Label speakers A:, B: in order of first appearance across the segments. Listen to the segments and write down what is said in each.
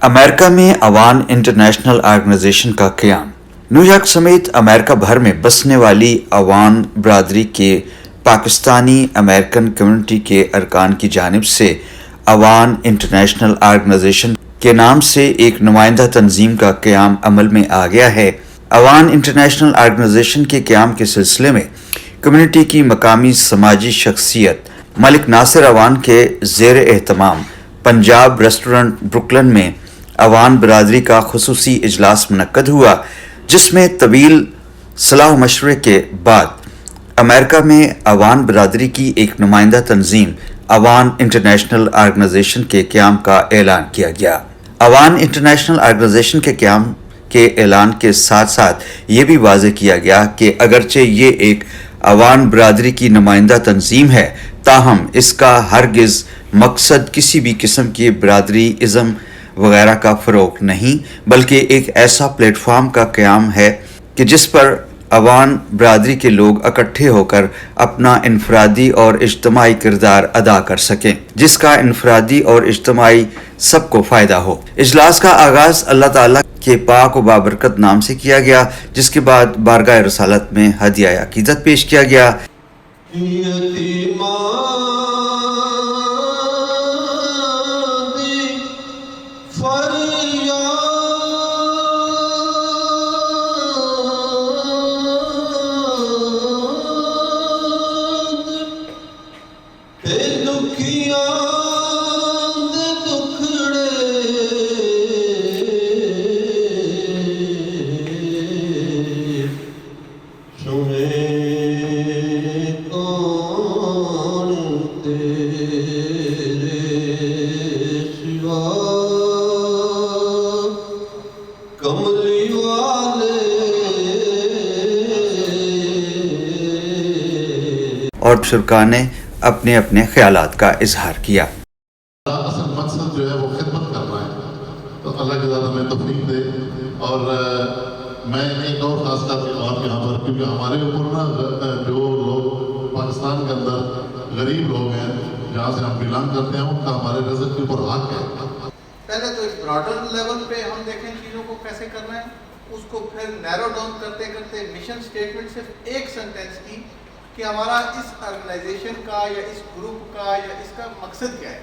A: امریکہ میں Awan international organization کا قیام۔ نیو یارک سمیت امریکہ بھر میں بسنے والی عوان برادری کے پاکستانی امریکن کمیونٹی کے ارکان کی جانب سے عوان انٹرنیشنل آرگنائزیشن کے نام سے ایک نمائندہ تنظیم کا قیام عمل میں آ گیا ہے۔ عوان انٹرنیشنل آرگنائزیشن کے قیام کے سلسلے میں کمیونٹی کی مقامی سماجی شخصیت ملک ناصر عوان کے زیر اہتمام پنجاب ریسٹورنٹ بروکلن میں عوان برادری کا خصوصی اجلاس منعقد ہوا، جس میں طویل صلاح و مشورے کے بعد امریکہ میں عوان برادری کی ایک نمائندہ تنظیم عوان انٹرنیشنل آرگنائزیشن کے قیام کا اعلان کیا گیا۔ عوان انٹرنیشنل آرگنائزیشن کے قیام کے اعلان کے ساتھ ساتھ یہ بھی واضح کیا گیا کہ اگرچہ یہ ایک عوان برادری کی نمائندہ تنظیم ہے، تاہم اس کا ہرگز مقصد کسی بھی قسم کی برادری ازم وغیرہ کا فروغ نہیں، بلکہ ایک ایسا پلیٹ فارم کا قیام ہے کہ جس پر عوان برادری کے لوگ اکٹھے ہو کر اپنا انفرادی اور اجتماعی کردار ادا کر سکیں، جس کا انفرادی اور اجتماعی سب کو فائدہ ہو۔ اجلاس کا آغاز اللہ تعالیٰ کے پاک و بابرکت نام سے کیا گیا، جس کے بعد بارگاہ رسالت میں ہدیہ عقیدت پیش کیا گیا۔ اور شرکاء نے اپنے اپنے خیالات کا اظہار کیا۔
B: اصل مقصد جو ہے وہ خدمت کرنا ہے، تو اللہ کے زیادہ میں توفیق دے۔ اور میں ایک اور خاص بات یہاں پر، کیونکہ ہمارے اوپر نا جو لوگ پاکستان کے اندر غریب لوگ ہیں جہاں سے ہم بلانگ کرتے ہیں، ان کا ہمارے رزق کے اوپر حق ہے۔
C: پہلے تو ایک براڈر لیول پہ ہم دیکھیں چیزوں کو کیسے کرنا ہے، اس کو پھر نیرو ڈاؤن کرتے کرتے مشن سٹیٹمنٹ صرف ایک سنٹینس کی کہ ہمارا اس آرگنائزیشن کا یا اس گروپ کا یا اس کا مقصد کیا ہے۔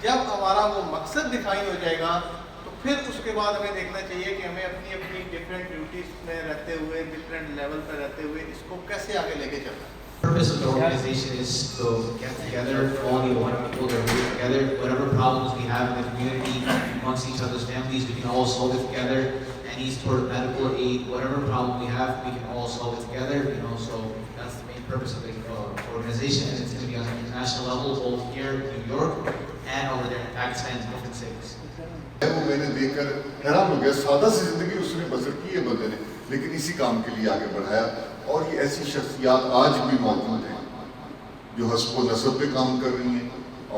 C: جب ہمارا وہ مقصد ڈیفائن ہو جائے گا تو پھر اس کے بعد ہمیں دیکھنا چاہیے کہ ہمیں اپنی اپنی ڈفرینٹ ڈیوٹیز میں رہتے ہوئے، ڈفرینٹ لیول پہ رہتے ہوئے اس کو کیسے آگے لے کے چلنا ہے۔
D: The purpose of the organization is to get together, all the one people that are working together, whatever problems we have in the community, amongst each other's families, we can all solve it together. Any sort of medical aid, whatever problem we have, we can all solve it together, so that's the main purpose of the organization, and it's going to be on an international level, both here in New York and over there in Pakistan and different cities.
B: وہ میں نے دیکھ کر حیران ہو گیا، سادہ سی زندگی اس نے بسر کی ہے بندے نے، لیکن اسی کام کے لیے آگے بڑھایا۔ اور یہ ایسی شخصیات آج بھی موجود ہیں جو حسب و نسب پہ کام کر رہی ہیں،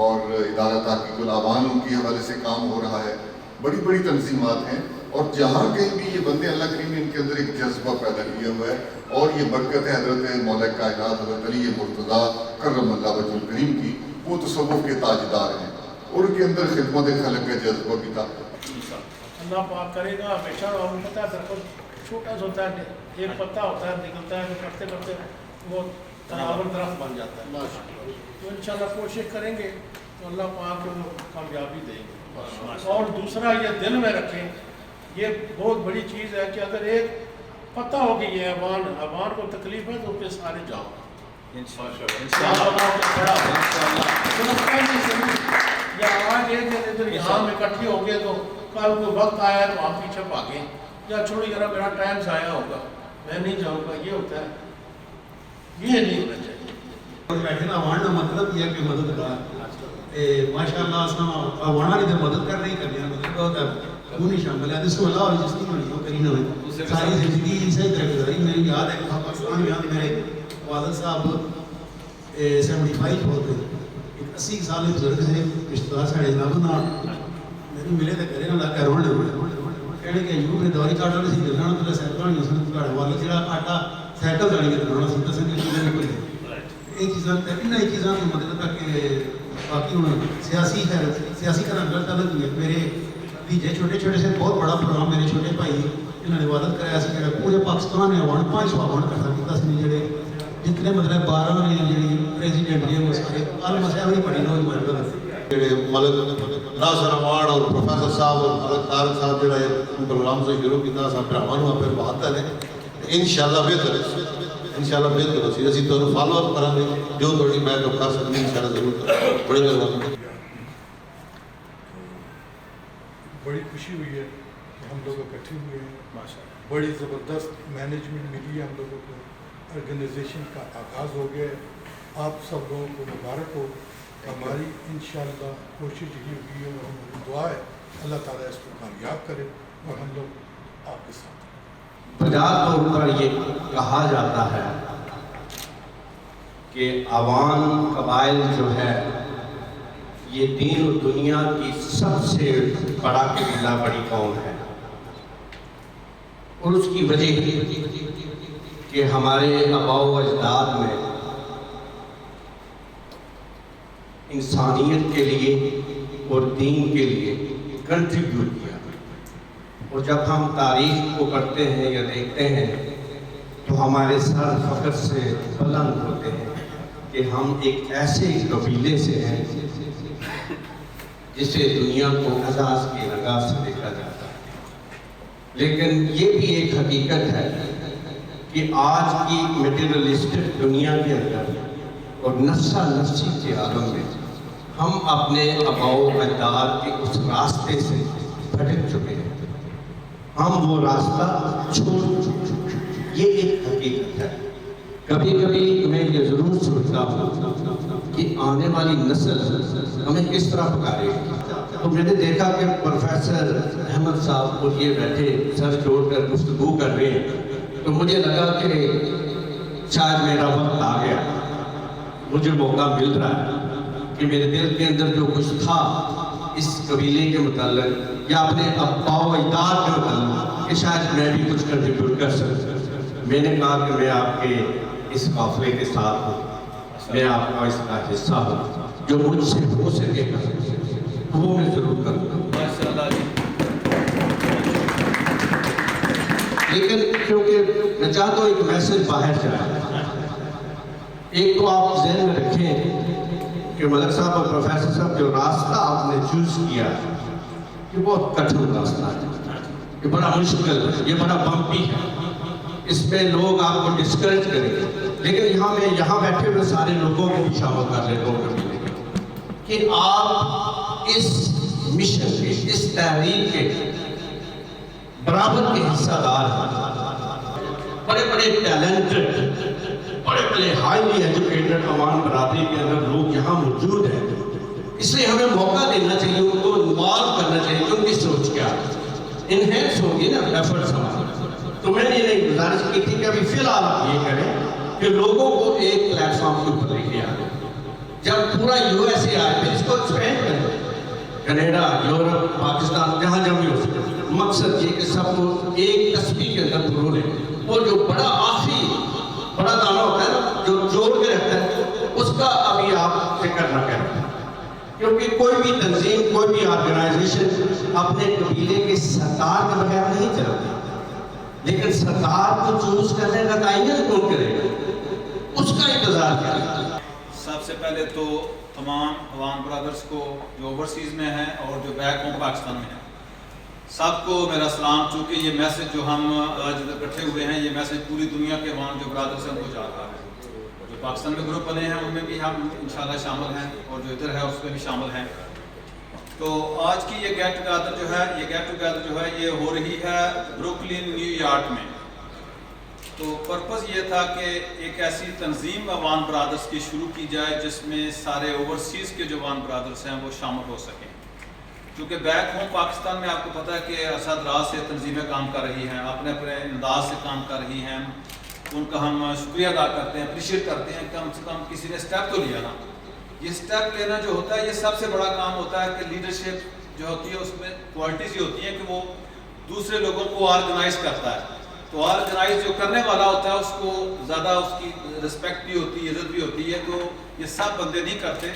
B: اور ادارہ تحقیق العوان ان کے حوالے سے کام ہو رہا ہے، بڑی بڑی تنظیمات ہیں، اور جہاں کہیں بھی یہ بندے اللہ کریم نے ان کے اندر ایک جذبہ پیدا کیا ہوا ہے، اور یہ برکت ہے حضرت مولا کائنات حضرت علی مرتضیٰ کرم اللہ وجہ الکریم کی، وہ تصوف کے تاجدار ہیں، اور ان کے اندر خدمت خلق کا جذبہ بھی تھا۔
E: اللہ پاک کرے گا ہمیشہ، اور پتہ ہے چھوٹا سا ہوتا ہے، ایک پتا ہوتا ہے نکلتا ہے، تو کرتے کرتے وہ تناور درخت بن جاتا ہے۔ تو انشاءاللہ کوشش کریں گے تو اللہ پاک کو کامیابی دیں گے۔ اور دوسرا یہ دل میں رکھیں، یہ بہت بڑی چیز ہے کہ اگر ایک پتہ ہو کہ یہ عوان کو تکلیف ہے تو پہ سارے جاؤ، یا آج ایک ادھر یہاں میں اکٹھے ہو گئے تو کل کو وقت آیا تو آپ پیچھے بھاگیں، یا چھوڑی ذرا میرا ٹائم ضائع ہوگا، میں نہیں جاؤں گا، یہ ہوتا ہے، یہ نہیں ہونا چاہیے۔
F: اور بیٹھے نا عوان کا مطلب یہ ہے کہ مددگار، ماشاء اللہ اساں عوان ادھر مدد کر رہی کرنے مطلب بہت ہے، وہ نہیں شامل ہے، اس کو اللہ اور جس کی ہونی ہو کری نہ ہوئی ساری زندگی صحیح طرح گزاری۔ میری یاد ہے کہ پاکستان میں آتے میرے والد صاحب 75 ہوتے، ایک 80 سال کے بزرگ سے رشتہ دار ساڑھے نام میرے ملے تو کرے نہ کر کہنے کہ یوں نے دوری کاٹ والی سی گلنا تو سائیکل نہیں اس نے والد جڑا آٹا سائیکل جانے کے دوران سی دسن کی چیزیں نہیں کوئی یہ چیزاں تین ہی چیزاں مطلب کہ باقی ہوں سیاسی خیر سیاسی کرنا غلط الگ ہوئی ہے۔ میرے بھیجے چھوٹے چھوٹے سے بہت بڑا پروگرام میرے چھوٹے بھائی انہوں نے عبادت کرایا سی جڑا پورے پاکستان نے اوان 500 اوان کرتا کیتا سی جڑے جتنے مطلب 12 نے جڑی پریزیڈنٹ نے وہ سارے المسیح بھی بڑی نوئی مرکز
G: ملک ناصر امان اور پروفیسر صاحب اور ملک طارق صاحب جڑا پروگرام سے شروع کیا سب برہمانوں پہ بہت ہے انشاءاللہ بہتر انشاءاللہ بہتر ہوسی اسی تو فالو اپ کریں گے جو تھوڑی میں جو کر سکتے ہیں انشاءاللہ ضرور کریں بڑی مہربانی
H: بڑی خوشی ہوئی ہے کہ ہم لوگ اکٹھے ہوئے ہیں بڑی زبردست مینجمنٹ ملی ہے ہم لوگوں کو آرگنائزیشن کا آغاز ہو گیا ہے آپ سب لوگوں کو مبارک ہو ہماری انشاءاللہ کوشش یہی ہوگی ہے اور ہماری دعا ہے اللہ تعالیٰ اس کو کامیاب کرے اور ہم لوگ آپ کے ساتھ
I: بجا طور پر یہ کہا جاتا ہے کہ عوام قبائل جو ہے یہ دین و دنیا کی سب سے بڑا قبیلہ بڑی قوم ہے اور اس کی وجہ کہ ہمارے آباء و اجداد میں انسانیت کے لیے اور دین کے لیے کنٹریبیوٹ کیا اور جب ہم تاریخ کو پڑھتے ہیں یا دیکھتے ہیں تو ہمارے سر فخر سے بلند ہوتے ہیں کہ ہم ایک ایسے قبیلے سے ہیں جسے دنیا کو اعزاز کی نگاہ سے دیکھا جاتا ہے لیکن یہ بھی ایک حقیقت ہے کہ آج کی میٹیریلسٹک دنیا کے اندر اور نفسا نفسی کے عالم میں ہم اپنے آباء و اجداد کے اس راستے سے بھٹک چکے ہیں ہم وہ راستہ چھوڑ چکے ہیں یہ ایک حقیقت ہے کبھی کبھی میں یہ ضرور سوچتا ہوں کہ آنے والی نسل ہمیں کس طرح پکارے گی تو میں نے دیکھا کہ پروفیسر احمد صاحب کو یہ بیٹھے سر جوڑ کر گفتگو کر رہے ہیں تو مجھے لگا کہ شاید میرا وقت آ گیا مجھے موقع مل رہا ہے کہ میرے دل کے اندر جو کچھ تھا اس قبیلے کے متعلق یا اپنے آباء و اجداد کے متعلق کہ شاید میں بھی کچھ کنٹریبیوٹ کر سکتا میں نے کہا کہ میں آپ کے اس قافلے کے ساتھ ہوں میں آپ کا اس کا حصہ ہوں جو مجھ سے ہو سکے گا وہ میں ضرور کروں گا لیکن کیونکہ میں چاہتا ہوں ایک میسج باہر جائے ایک تو آپ ذہن میں رکھیں کہ ملک صاحب اور پروفیسر صاحب جو راستہ آپ نے چوز کیا یہ بہت کٹھن راستہ ہے یہ بڑا مشکل ہے یہ بڑا بمپی ہے اس میں لوگ آپ کو ڈسکریج کریں گے لیکن یہاں بیٹھے ہوئے سارے لوگوں کو بھی شامل کر لیتا ہوں کہ آپ اس مشن کے اس تحریک کے برابر کے حصہ دار ہیں بڑے بڑے ٹیلنٹڈ بڑے بڑے ہائیلی ایجوکیٹڈ عوام برادری کے اندر لوگ یہاں موجود ہیں اس لیے ہمیں موقع دینا چاہیے ان کو انوالو کرنا چاہیے کہ ان کی سوچ کیا انہینس ہوگی نا ایفرٹس ہمارے تو میں نے یہ گزارش کی تھی کہ ابھی فی الحال آپ یہ کریں کہ لوگوں کو ایک پلیٹ فارم کے اوپر لے کے آئے جب پورا یو ایس اے آئے پھر اس کو ایکسپینڈ کریں کینیڈا یورپ پاکستان جہاں بھی ہو سکے مقصد یہ کہ سب کو ایک تصویر کے اندر پرو لیں اور جو بڑا آخری بڑا دانہ ہوتا ہے جو جوڑ کے رکھتا ہے اس کا ابھی آپ فکر نہ کریں کیونکہ کوئی بھی تنظیم کوئی بھی آرگنائزیشن اپنے قبیلے کے سردار کے بغیر نہیں چلتی لیکن سردار کو چوز کرنے کا تعین کون کرے گا اس کا انتظار کرے
J: سب سے پہلے تو تمام عوام برادرز کو جو اوورسیز میں ہیں اور جو بیک ہوم پاکستان میں ہیں سب کو میرا سلام چونکہ یہ میسج جو ہم آج اکٹھے ہوئے ہیں یہ میسج پوری دنیا کے عوام جو برادرز ہیں ان کو جا رہا ہے جو پاکستان میں گروپ بنے ہیں ان میں بھی ہم انشاءاللہ شامل ہیں اور جو ادھر ہے اس میں بھی شامل ہیں تو آج کی یہ گیٹ ٹوگیدر جو ہے یہ ہو رہی ہے بروکلن نیو یارک میں تو پرپز یہ تھا کہ ایک ایسی تنظیم عوام برادرز کی شروع کی جائے جس میں سارے اوورسیز کے جو عوام برادرز ہیں وہ شامل ہو سکیں کیونکہ بیک ہوم پاکستان میں آپ کو پتہ ہے کہ عرصہ دراز سے تنظیمیں کام کر رہی ہیں اپنے انداز سے کام کر رہی ہیں ان کا ہم شکریہ ادا کرتے ہیں اپریشیٹ کرتے ہیں کم سے کم کسی نے اسٹیپ تو لیا نا یہ سٹیپ لینا جو ہوتا ہے یہ سب سے بڑا کام ہوتا ہے کہ لیڈرشپ جو ہوتی ہے اس میں کوالٹیز یہ ہوتی ہیں کہ وہ دوسرے لوگوں کو آرگنائز کرتا ہے تو آرگنائز جو کرنے والا ہوتا ہے اس کو زیادہ اس کی رسپیکٹ بھی ہوتی ہے عزت بھی ہوتی ہے تو یہ سب بندے نہیں کرتے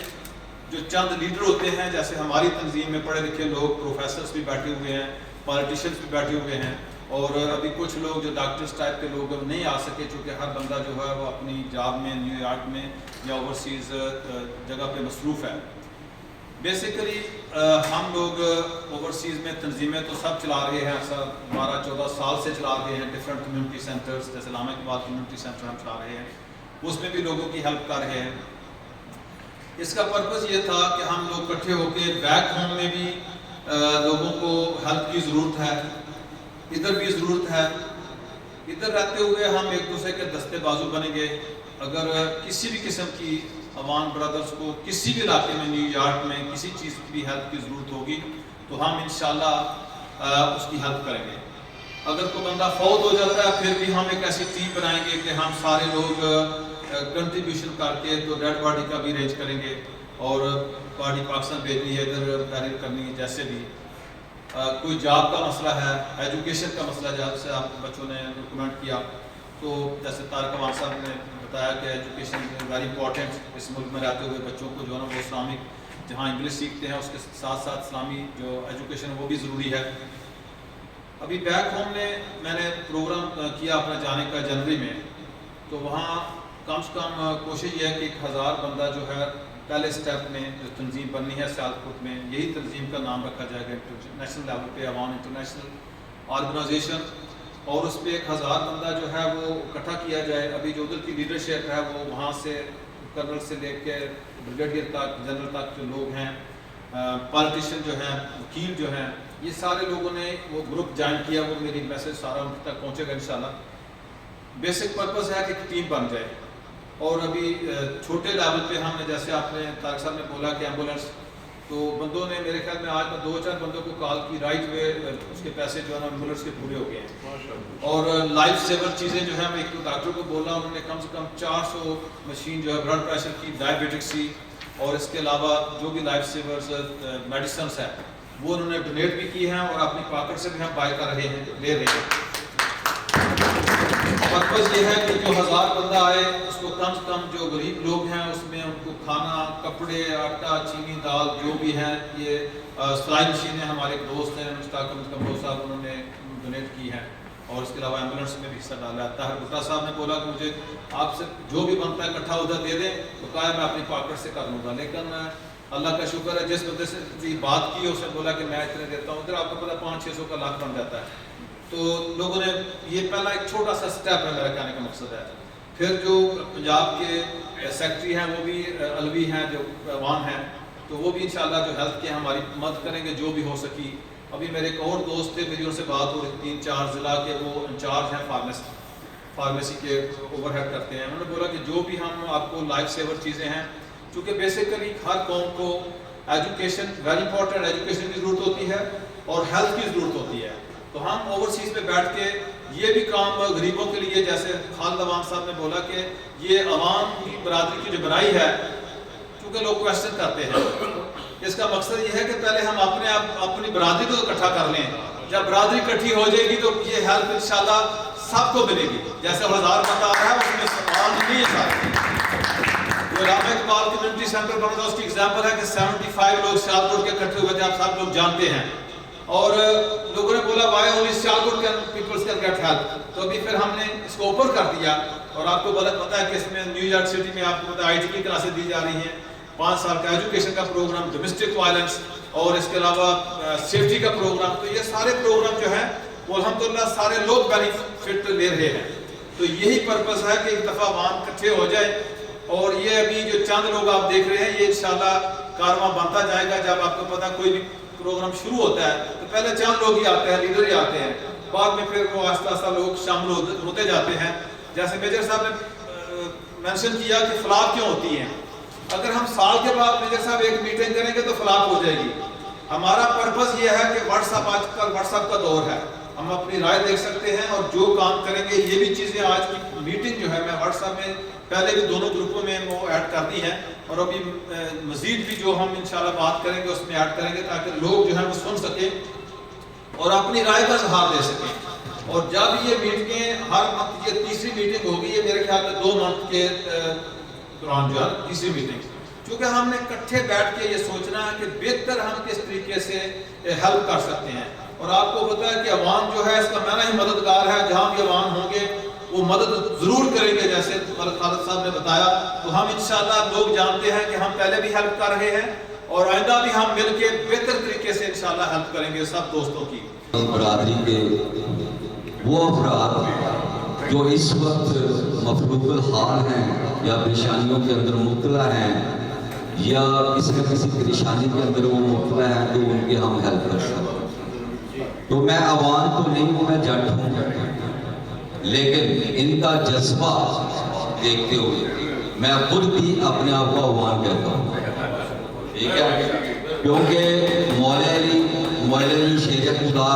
J: جو چند لیڈر ہوتے ہیں, جیسے ہماری تنظیم میں پڑھے لکھے لوگ, پروفیسرز بھی بیٹھے ہوئے ہیں, پالیٹیشینز بھی بیٹھے ہوئے ہیں, اور ابھی کچھ لوگ جو ڈاکٹرز ٹائپ کے لوگ نہیں آ سکے, چونکہ ہر بندہ جو ہے وہ اپنی جاب میں نیو یارک میں یا اوورسیز جگہ پہ مصروف ہے. بیسیکلی ہم لوگ اوورسیز میں تنظیمیں تو سب چلا رہے ہیں, سب 12-14 سال سے چلا رہے ہیں. ڈفرینٹ کمیونٹی سینٹرز, جیسے علامہ اقبال کمیونٹی سینٹر ہم چلا رہے ہیں, اس میں بھی لوگوں کی ہیلپ کر رہے ہیں. اس کا پرپز یہ تھا کہ ہم لوگ اکٹھے ہو کے بیک ہوم میں بھی لوگوں کو ہیلپ کی ضرورت ہے, ادھر بھی ضرورت ہے. ادھر رہتے ہوئے ہم ایک دوسرے کے دستے بازو بنیں گے. اگر کسی بھی قسم کی اوان برادرز کو کسی بھی علاقے میں, نیو یارک میں کسی چیز کی بھی ہیلپ کی ضرورت ہوگی تو ہم انشاءاللہ اس کی ہیلپ کریں گے. اگر کوئی بندہ فوت ہو جاتا ہے پھر بھی ہم ایک ایسی ٹیم بنائیں گے کہ ہم سارے لوگ کنٹریبیوشن کر کے تو ڈیڈ باڈی کا بھی ارینج کریں گے, اور باڈی پاکستان بھیجنی ہے, ادھر بیرل کرنی ہے. جیسے بھی کوئی جاب کا مسئلہ ہے, ایجوکیشن کا مسئلہ, جیسے آپ بچوں نے کمنٹ کیا, تو جیسے طارق عوام صاحب نے بتایا کہ ایجوکیشن ویری امپورٹنٹ. اس ملک میں رہتے ہوئے بچوں کو جو ہے نا وہ اسلامک جہاں انگلش سیکھتے ہیں اس کے ساتھ ساتھ اسلامی جو ایجوکیشن ہے وہ بھی ضروری ہے. ابھی بیک ہوم میں نے پروگرام کیا اپنا جانے کا جنوری میں, تو وہاں کم سے کم کوشش یہ ہے کہ 1000 بندہ جو ہے پہلے سٹیپ میں جو تنظیم بننی ہے سیالکوٹ میں, یہی تنظیم کا نام رکھا جائے گا نیشنل لیول پہ عوام انٹرنیشنل آرگنائزیشن, اور اس پہ 1000 بندہ جو ہے وہ اکٹھا کیا جائے. ابھی جو ادھر کی لیڈرشپ ہے وہ وہاں سے کرنل سے لے کے بریگیڈیئر تک, جنرل تک جو لوگ ہیں, پالیٹیشین جو ہیں, وکیل جو ہیں, یہ سارے لوگوں نے وہ گروپ جوائن کیا. وہ میری میسج سارا ان تک پہنچے گا انشاءاللہ. بیسک پرپز ہے کہ ایک ٹیم بن جائے. اور ابھی چھوٹے لیول پہ ہم نے, جیسے آپ نے طارق صاحب نے بولا کہ ایمبولینس, تو بندوں نے میرے خیال میں آج میں 2-4 بندوں کو کال کی, رائٹ وے اس کے پیسے جو ہے نا ایمبولینس کے پورے ہو گئے ہیں. اور لائف سیور چیزیں جو ہیں, میں ایک ڈاکٹر کو بول رہا ہوں, انہوں نے کم سے کم 400 مشین جو ہے بلڈ پریشر کی, ڈائبیٹکس کی, اور اس کے علاوہ جو بھی لائف سیورز میڈیسنس ہیں وہ انہوں نے ڈونیٹ بھی کی ہیں, اور اپنی پاکٹ سے بھی ہم بائی کر رہے ہیں, لے رہے ہیں. پرپز یہ ہے کہ جو 1000 بندہ آئے اس کو کم سے کم جو غریب لوگ ہیں اس میں ان کو کھانا, کپڑے, آٹا, چینی, دال جو بھی ہیں, یہ سلائی مشینیں ہمارے ایک دوست ہیں مشتاق احمد کمبوز صاحب, انہوں نے ڈونیٹ کی ہیں, اور اس کے علاوہ ایمبولینس میں بھی حصہ ڈالا ہے. طاہر بٹا صاحب نے بولا کہ مجھے آپ سے جو بھی بنتا ہے اکٹھا ادھر دے دیں, تو کہا میں اپنی پاکٹ سے کر لوں گا. لیکن اللہ کا شکر ہے جس بندے سے بات کی اس نے بولا کہ میں اتنے دیتا ہوں, ادھر آپ کو پتا 500-600 کا لاکھ بن جاتا ہے. تو لوگوں نے, یہ پہلا ایک چھوٹا سا سٹیپ ہے میرا کہنے کا مقصد ہے. پھر جو پنجاب کے سیکٹری ہیں وہ بھی علوی ہیں, جو عوام ہیں, تو وہ بھی انشاءاللہ جو ہیلتھ کے ہماری مدد کریں گے جو بھی ہو سکی. ابھی میرے ایک اور دوست تھے, میری ان سے بات ہو رہی 3-4 ضلع کے, وہ انچارج ہیں فارمیسی کے, اوور ہیڈ کرتے ہیں. انہوں نے بولا کہ جو بھی ہم آپ کو لائف سیور چیزیں ہیں, چونکہ بیسیکلی ہر قوم کو ایجوکیشن ویری امپورٹنٹ, ایجوکیشن کی ضرورت ہوتی ہے اور ہیلتھ کی ضرورت ہوتی ہے. تو ہم اوورسیز پہ بیٹھ کے یہ بھی کام غریبوں کے لیے, جیسے خالد عوام صاحب نے بولا کہ یہ عوام کی برادری کی جو بنائی ہے, چونکہ لوگ کویسچن کرتے ہیں, اس کا مقصد یہ ہے کہ پہلے ہم اپنی برادری کو اکٹھا کر لیں. جب برادری اکٹھی ہو جائے گی تو یہ ہیلپ انشاءاللہ سب کو ملے گی. جیسے 1000 بندہ آ رہا ہے اس میں سوال نہیں ہے سارے. جو علامہ اقبال کمیونٹی سینٹر بنا تھا اس کی ایگزامپل ہے کہ 75 لوگ سیالکوٹ کے اکٹھے ہوئے تھے, آپ سب لوگ جانتے ہیں. اور لوگوں نے بولا why only Sialkot can peoples can get help. تو ابھی پھر ہم نے اس کو اوپن کر دیا, اور آپ کو پتہ ہے کہ اس میں نیو یارک سٹی میں آپ کو پتہ ہے ITP کلاسیں دی جا رہی ہیں, 5 سال کا ایجوکیشن کا پروگرام, ڈومیسٹک وائلنس, اور اس کے علاوہ سیفٹی کا پروگرام. تو یہ سارے پروگرام جو ہیں وہ الحمدللہ سارے لوگ بینیفٹ لے رہے ہیں. تو یہی پرپز ہے کہ ایک دفعہ عوام اکٹھے ہو جائے. اور یہ ابھی جو چند لوگ آپ دیکھ رہے ہیں, یہ انشاءاللہ کارواں بنتا جائے گا. جب آپ کو پتہ کوئی بھی پروگرام شروع ہوتا ہے تو پہلے چند لوگ ہی آتے ہیں, لیڈر ہی آتے ہیں, بعد میں پھر وہ آہستہ آہستہ لوگ شامل ہوتے جاتے ہیں. جیسے میجر صاحب نے مینشن کیا کہ فلاپ کیوں ہوتی ہیں. اگر ہم سال کے بعد میجر صاحب ایک میٹنگ کریں گے تو فلاپ ہو جائے گی. ہمارا پرپز یہ ہے کہ واٹس ایپ, آج کل واٹس ایپ کا دور ہے, ہم اپنی رائے دیکھ سکتے ہیں اور جو کام کریں گے. یہ بھی چیزیں آج کی میٹنگ جو ہے میں واٹس ایپ میں پہلے بھی دونوں گروپوں میں وہ ایڈ کر دی ہیں, اور ابھی مزید بھی جو ہم انشاءاللہ بات کریں گے اس میں ایڈ کریں گے تاکہ لوگ جو ہیں وہ سن سکیں اور اپنی رائے کا اظہار دے سکیں. اور جب یہ میٹنگیں ہر منتھ, یہ تیسری میٹنگ ہوگی, یہ میرے خیال میں 2 منتھ کے دوران جو ہے تیسری میٹنگ, چونکہ ہم نے اکٹھے بیٹھ کے یہ سوچنا ہے کہ بہتر ہم کس طریقے سے ہیلپ کر سکتے ہیں. اور آپ کو پتہ ہے کہ عوام جو ہے اس کا معنی ہی مددگار ہے. جہاں بھی عوام ہوں گے وہ مدد ضرور کریں گے. جیسے خالد صاحب نے بتایا, تو ہم انشاءاللہ لوگ جانتے ہیں کہ ہم پہلے بھی ہیلپ کر رہے ہیں اور آئندہ بھی ہم مل کے بہتر طریقے سے انشاءاللہ ہیلپ کریں گے سب دوستوں کی.
K: برادری کے وہ افراد جو اس وقت مفلوج الحال ہیں یا پریشانیوں کے اندر مبتلا ہیں یا کسی نہ کسی پریشانی کے اندر وہ مبتلا ہیں, تو ان کے ہم ہیلپ کر سکتے ہیں. تو میں عوام تو نہیں ہوں, میں جٹ ہوں, لیکن ان کا جذبہ دیکھتے ہوئے میں خود بھی اپنے آپ کو عوام کہتا ہوں. ٹھیک ہے, کیونکہ مولا علی شیر خدا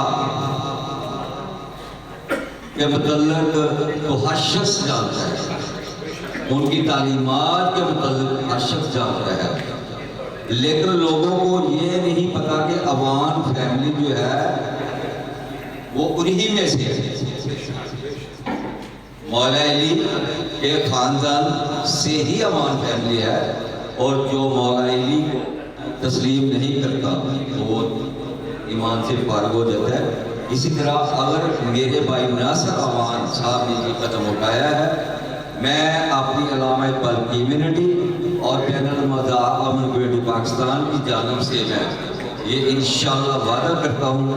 K: کے متعلق تو ہر شخص جانتا ہے, ان کی تعلیمات کے متعلق ہر شخص جانتا ہے, لیکن لوگوں کو یہ نہیں پتا کہ عوام فیملی جو ہے وہ انہی میں سے ہے. مولا علی کے خاندان سے ہی عوام فیملی ہے, اور جو مولا علی کو تسلیم نہیں کرتا تو وہ ایمان سے فارغ ہو جاتا ہے. اسی طرح اگر میرے بھائی ناصر عوان صاحب نے یہ قدم اٹھایا ہے, میں اپنی علامہ اقبال کمیونٹی اور بین امن کمیونٹی پاکستان کی جانب سے میں یہ انشاءاللہ وعدہ کرتا ہوں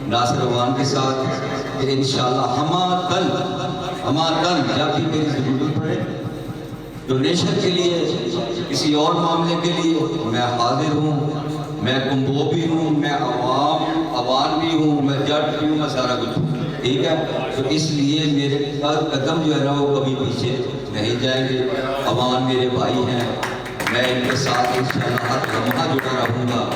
K: ناصر عوان کے ساتھ کہ انشاءاللہ ہمارا دل جب بھی میری ضرورت پڑے ڈونیشن کے لیے, کسی اور معاملے کے لیے, میں حاضر ہوں. میں کمبو بھی ہوں, میں عوام بھی ہوں, میں جٹ بھی ہوں, میں سارا کچھ ہوں. ٹھیک ہے, تو اس لیے میرے قدم جو ہے نا وہ کبھی پیچھے نہیں جائیں گے. عوام میرے بھائی ہیں, میں ان کے ساتھ انشاءاللہ ہر لمحہ جڑا رہوں گا.